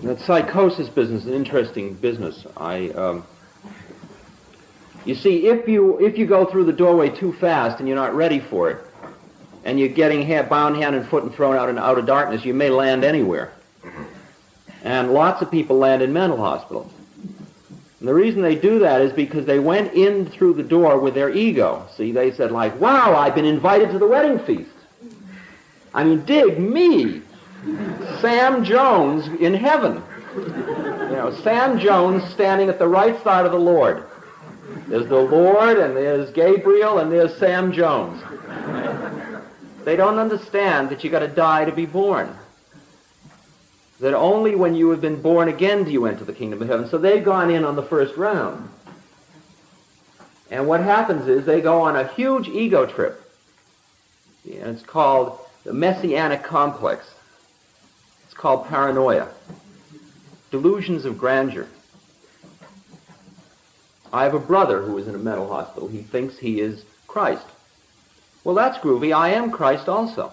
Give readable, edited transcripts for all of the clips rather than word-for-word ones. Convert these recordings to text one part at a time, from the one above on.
That psychosis business is an interesting business. You see, if you go through the doorway too fast and you're not ready for it, and you're getting bound hand and foot and thrown out in outer darkness, you may land anywhere. And lots of people land in mental hospitals. And the reason they do that is because they went in through the door with their ego. See, they said like, wow, I've been invited to the wedding feast. I mean, dig me, Sam Jones in heaven. You know, Sam Jones standing at the right side of the Lord. There's the Lord, and there's Gabriel, and there's Sam Jones. They don't understand that you got to die to be born. That only when you have been born again do you enter the kingdom of heaven. So they've gone in on the first round. And what happens is they go on a huge ego trip. And it's called the messianic complex. It's called paranoia. Delusions of grandeur. I have a brother who is in a mental hospital. He thinks he is Christ. Well, that's groovy. I am Christ also.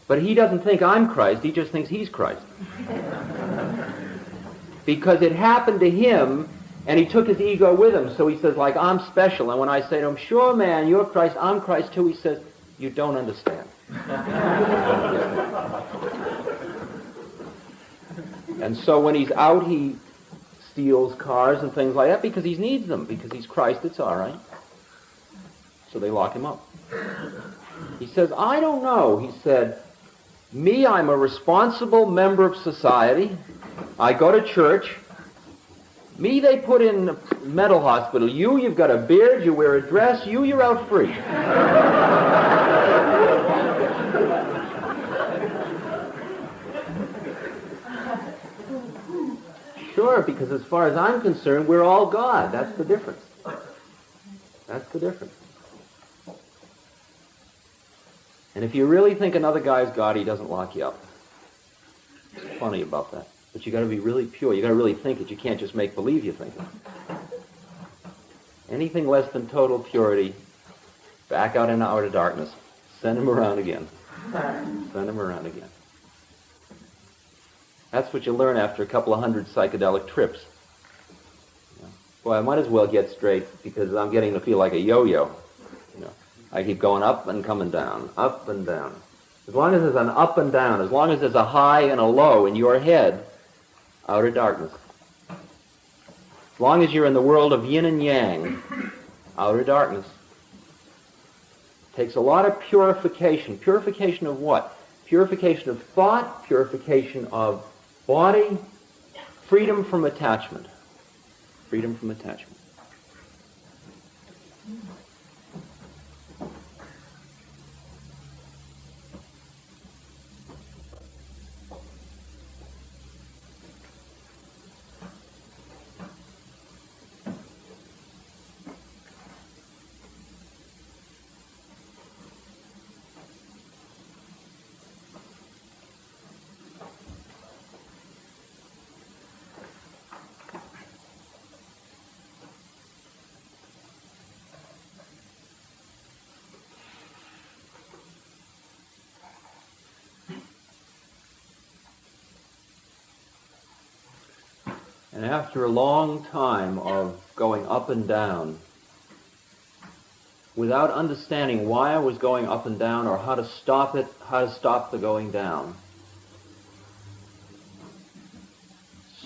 But he doesn't think I'm Christ. He just thinks he's Christ. Because it happened to him, and he took his ego with him. So he says, like, I'm special. And when I say to him, sure, man, you're Christ, I'm Christ too, he says, you don't understand. And so when he's out, he steals cars and things like that because he needs them. Because he's Christ, it's all right. So they lock him up. He says, I don't know. He said, me, I'm a responsible member of society. I go to church. Me, they put in a mental hospital. You've got a beard, you wear a dress, you're out free. Sure, because as far as I'm concerned, we're all God. That's the difference. That's the difference. And if you really think another guy's God, he doesn't lock you up. It's funny about that. But you got to be really pure. You got to really think it. You can't just make believe you think it. Anything less than total purity, back out into outer darkness. Send him around again. Send him around again. That's what you learn after a couple of hundred psychedelic trips. Boy, I might as well get straight because I'm getting to feel like a yo-yo. I keep going up and coming down, up and down. As long as there's an up and down, as long as there's a high and a low in your head, outer darkness. As long as you're in the world of yin and yang, outer darkness. It takes a lot of purification. Purification of what? Purification of thought, purification of body, freedom from attachment. Freedom from attachment. And after a long time of going up and down, without understanding why I was going up and down or how to stop it, how to stop the going down,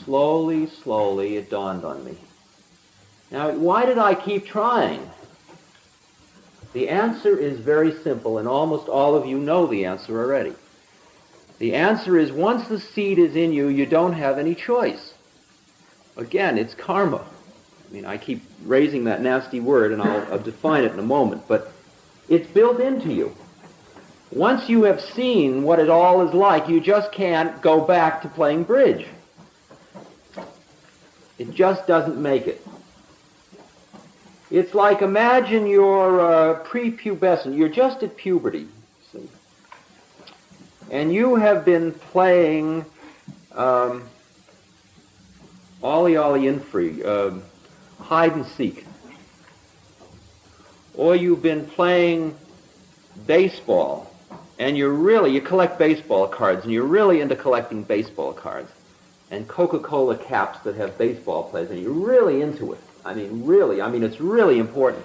slowly, slowly it dawned on me. Now, why did I keep trying? The answer is very simple, and almost all of you know the answer already. The answer is once the seed is in you, you don't have any choice. Again, it's karma. I mean, I keep raising that nasty word, and I'll define it in a moment, but it's built into you. Once you have seen what it all is like, you just can't go back to playing bridge. It just doesn't make it. It's like, imagine you're prepubescent. You're just at puberty, see? And you have been playing ollie ollie in free, hide and seek. Or you've been playing baseball, and you collect baseball cards, and you're really into collecting baseball cards. and Coca-Cola caps that have baseball players, and you're really into it. I mean, really. I mean, it's really important.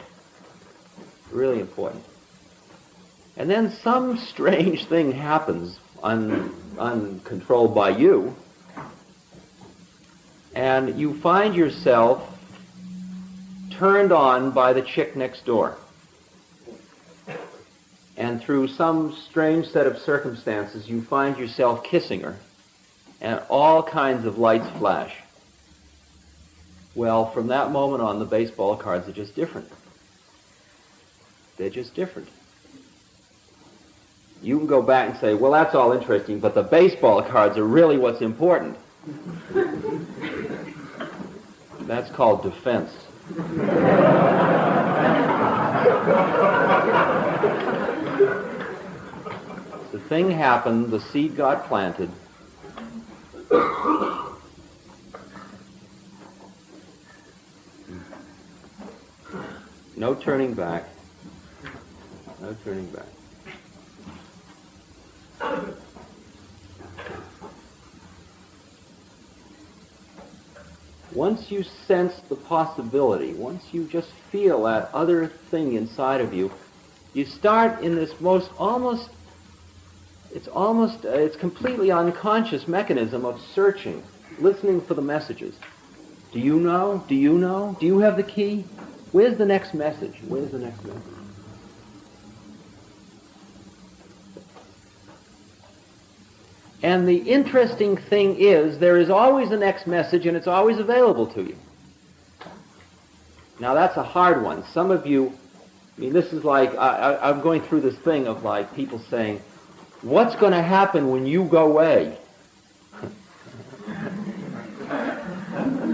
Really important. And then some strange thing happens, uncontrolled by you, and you find yourself turned on by the chick next door. And through some strange set of circumstances, you find yourself kissing her, and all kinds of lights flash. Well, from that moment on, the baseball cards are just different. They're just different. You can go back and say, well, that's all interesting, but the baseball cards are really what's important. That's called defense. The thing happened, the seed got planted. No turning back. No turning back. Once you sense the possibility, once you just feel that other thing inside of you, you start in this it's completely unconscious mechanism of searching, listening for the messages. Do you know? Do you know? Do you have the key? Where's the next message? Where's the next message? And the interesting thing is, there is always a next message, and it's always available to you. Now, that's a hard one. Some of you, I mean, this is like, I'm going through this thing of like people saying, what's going to happen when you go away?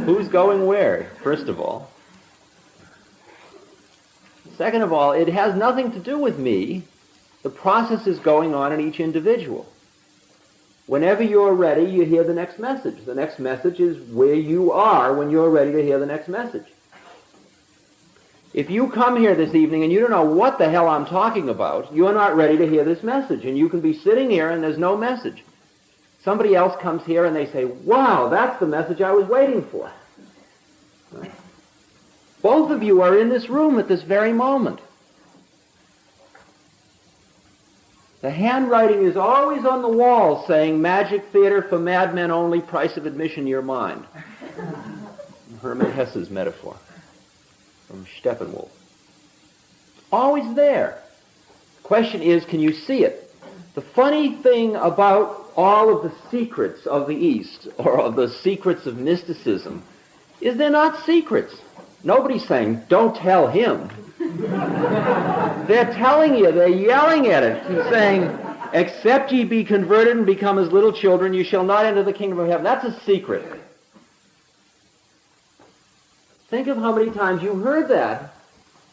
Who's going where, first of all? Second of all, it has nothing to do with me. The process is going on in each individual. Whenever you're ready, you hear the next message. The next message is where you are when you're ready to hear the next message. If you come here this evening and you don't know what the hell I'm talking about, you're not ready to hear this message. And you can be sitting here and there's no message. Somebody else comes here and they say, wow, that's the message I was waiting for. Right? Both of you are in this room at this very moment. The handwriting is always on the wall saying, Magic Theater for madmen only, price of admission your mind. Hermann Hesse's metaphor from Steppenwolf. Always there. The question is, can you see it? The funny thing about all of the secrets of the East, or of the secrets of mysticism, is they're not secrets. Nobody's saying, don't tell him. They're telling you, they're yelling at it. He's saying, except ye be converted and become as little children, you shall not enter the kingdom of heaven. That's a secret. Think of how many times you heard that,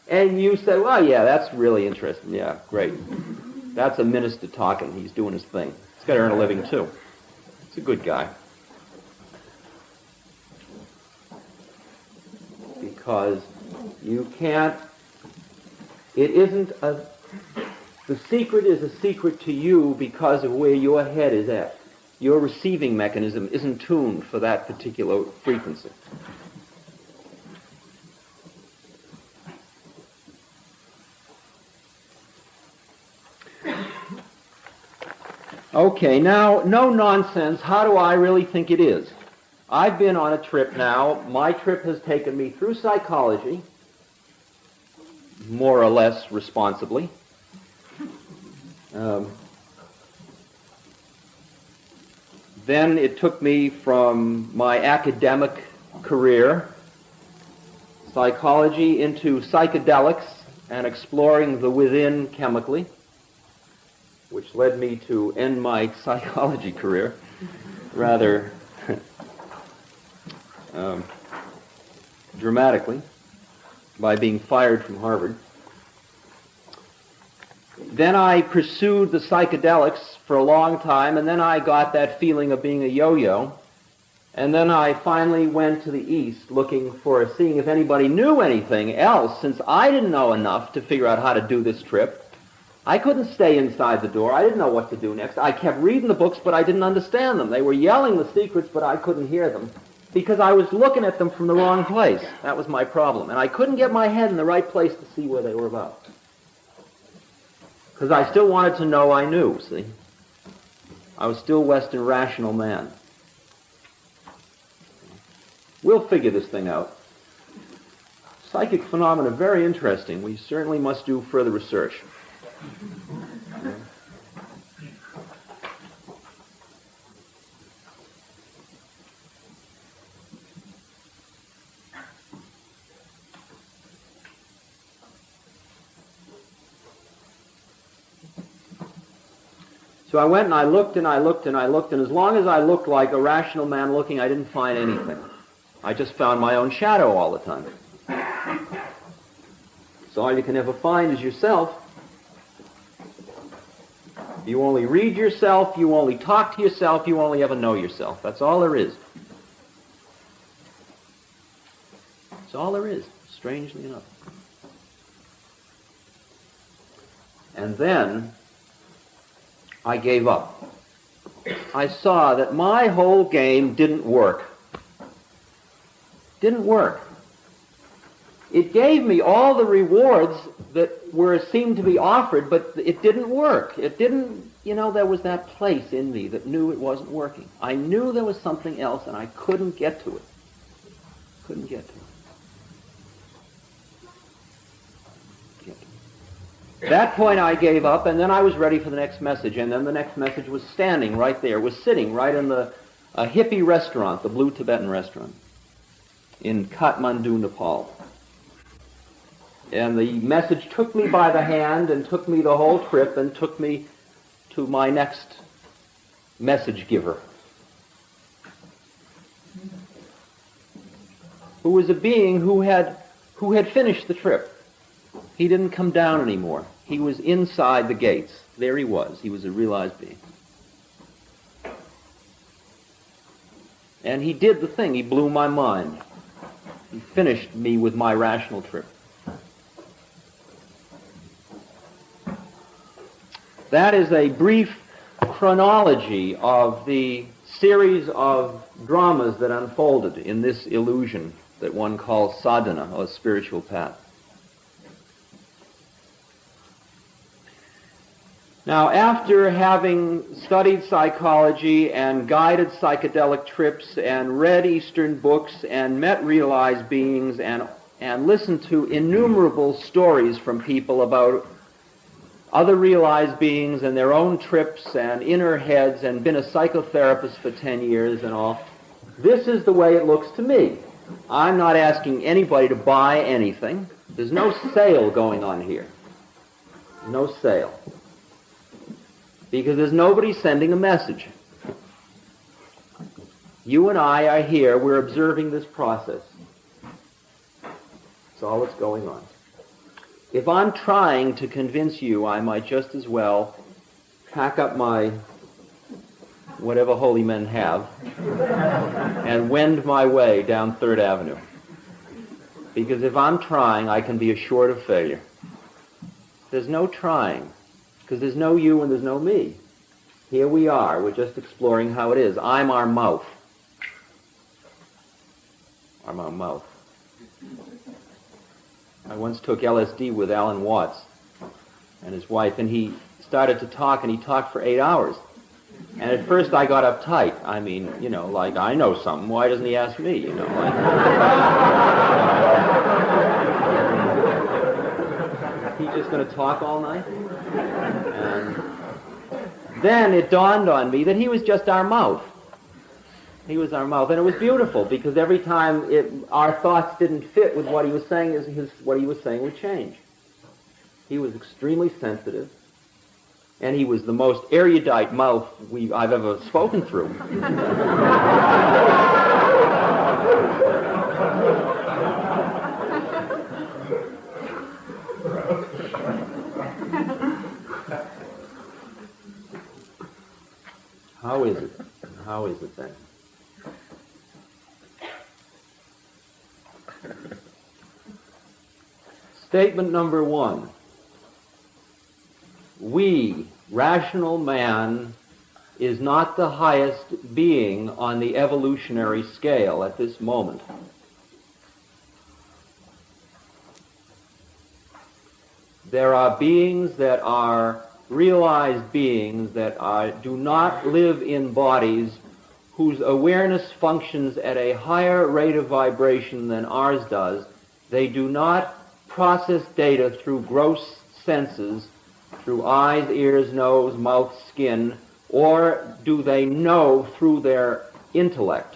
and you say, well, yeah, that's really interesting. Yeah, great. That's a minister talking. He's doing his thing. He's got to earn a living, too. He's a good guy. Because you can't, the secret is a secret to you because of where your head is at. Your receiving mechanism isn't tuned for that particular frequency. Okay, now, no nonsense. How do I really think it is? I've been on a trip now. My trip has taken me through psychology, more or less responsibly. Then it took me from my academic career, psychology, into psychedelics and exploring the within chemically, which led me to end my psychology career rather dramatically by being fired from Harvard. Then I pursued the psychedelics for a long time, and then I got that feeling of being a yo-yo. And then I finally went to the East seeing if anybody knew anything else, since I didn't know enough to figure out how to do this trip. I couldn't stay inside the door. I didn't know what to do next. I kept reading the books, but I didn't understand them. They were yelling the secrets, but I couldn't hear them because I was looking at them from the wrong place. That was my problem. And I couldn't get my head in the right place to see what they were about. Because I still wanted to know I knew, see? I was still Western rational man. We'll figure this thing out. Psychic phenomena are very interesting. We certainly must do further research. So I went and I looked and I looked and I looked, and as long as I looked like a rational man looking, I didn't find anything. I just found my own shadow all the time. So all you can ever find is yourself. You only read yourself, you only talk to yourself, you only ever know yourself. That's all there is. That's all there is, strangely enough. And then I gave up. I saw that my whole game didn't work. Didn't work. It gave me all the rewards that seemed to be offered, but it didn't work. It didn't, there was that place in me that knew it wasn't working. I knew there was something else, and I couldn't get to it. Couldn't get to it. At that point I gave up, and then I was ready for the next message, and then the next message was standing right there, was sitting right in a hippie restaurant, the Blue Tibetan restaurant, in Kathmandu, Nepal. And the message took me by the hand and took me the whole trip and took me to my next message giver, who was a being who had finished the trip. He didn't come down anymore. He was inside the gates. There he was. He was a realized being. And he did the thing. He blew my mind. He finished me with my rational trip. That is a brief chronology of the series of dramas that unfolded in this illusion that one calls sadhana, or spiritual path. Now, after having studied psychology and guided psychedelic trips and read Eastern books and met realized beings and listened to innumerable stories from people about other realized beings and their own trips and inner heads, and been a psychotherapist for 10 years and all, this is the way it looks to me. I'm not asking anybody to buy anything. There's no sale going on here. No sale. Because there's nobody sending a message. You and I are here, we're observing this process. That's all that's going on. If I'm trying to convince you, I might just as well pack up my whatever holy men have and wend my way down 3rd Avenue. Because if I'm trying, I can be assured of failure. There's no trying. Because there's no you and there's no me. Here we are. We're just exploring how it is. I'm our mouth. I'm our mouth. I once took LSD with Alan Watts and his wife, and he started to talk, and he talked for 8 hours. And at first I got uptight. I mean, like, I know something. Why doesn't he ask me, like... He's just going to talk all night? And then it dawned on me that he was just our mouth. He was our mouth. And it was beautiful, because every time our thoughts didn't fit with what he was saying, what he was saying would change. He was extremely sensitive, and he was the most erudite mouth I've ever spoken through. How is it? How is it then? Statement number 1. we, rational man, is not the highest being on the evolutionary scale at this moment. There are beings that are realized beings that do not live in bodies whose awareness functions at a higher rate of vibration than ours does. They do not process data through gross senses, through eyes, ears, nose, mouth, skin, or do they know through their intellect.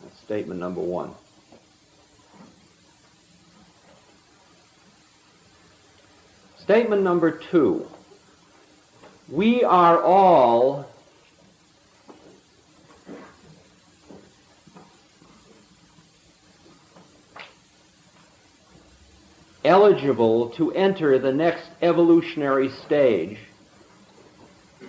That's statement number one. Statement number two. We are all eligible to enter the next evolutionary stage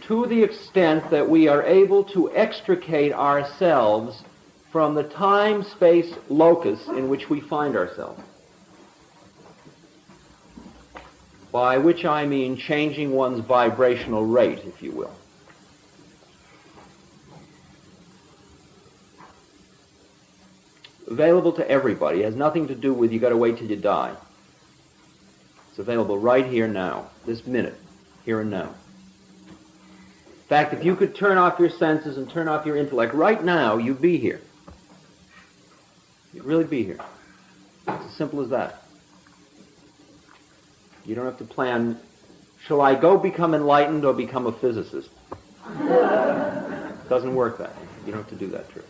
to the extent that we are able to extricate ourselves from the time-space locus in which we find ourselves. By which I mean changing one's vibrational rate, if you will. Available to everybody. It has nothing to do with you got to wait till you die. It's available right here now, this minute, here and now. In fact, if you could turn off your senses and turn off your intellect right now, you'd be here. You'd really be here. It's as simple as that. You don't have to plan, shall I go become enlightened or become a physicist? It doesn't work that way. You don't have to do that trick.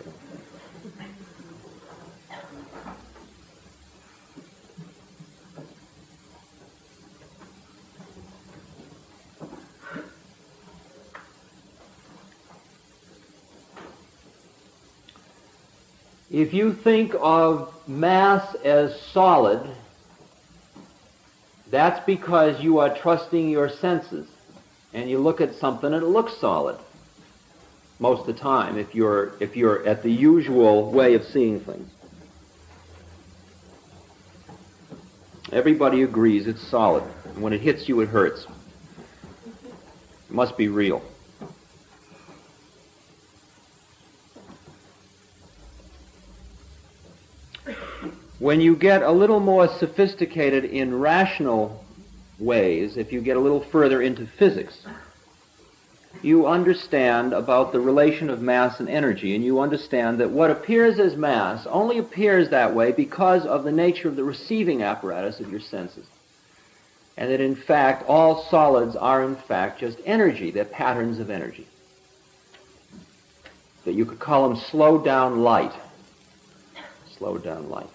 If you think of mass as solid, that's because you are trusting your senses. And you look at something and it looks solid most of the time if you're at the usual way of seeing things. Everybody agrees it's solid. And when it hits you, it hurts. It must be real. When you get a little more sophisticated in rational ways, if you get a little further into physics, you understand about the relation of mass and energy, and you understand that what appears as mass only appears that way because of the nature of the receiving apparatus of your senses. And that in fact, all solids are in fact just energy. They're patterns of energy. That you could call them slowed down light. Slowed down light.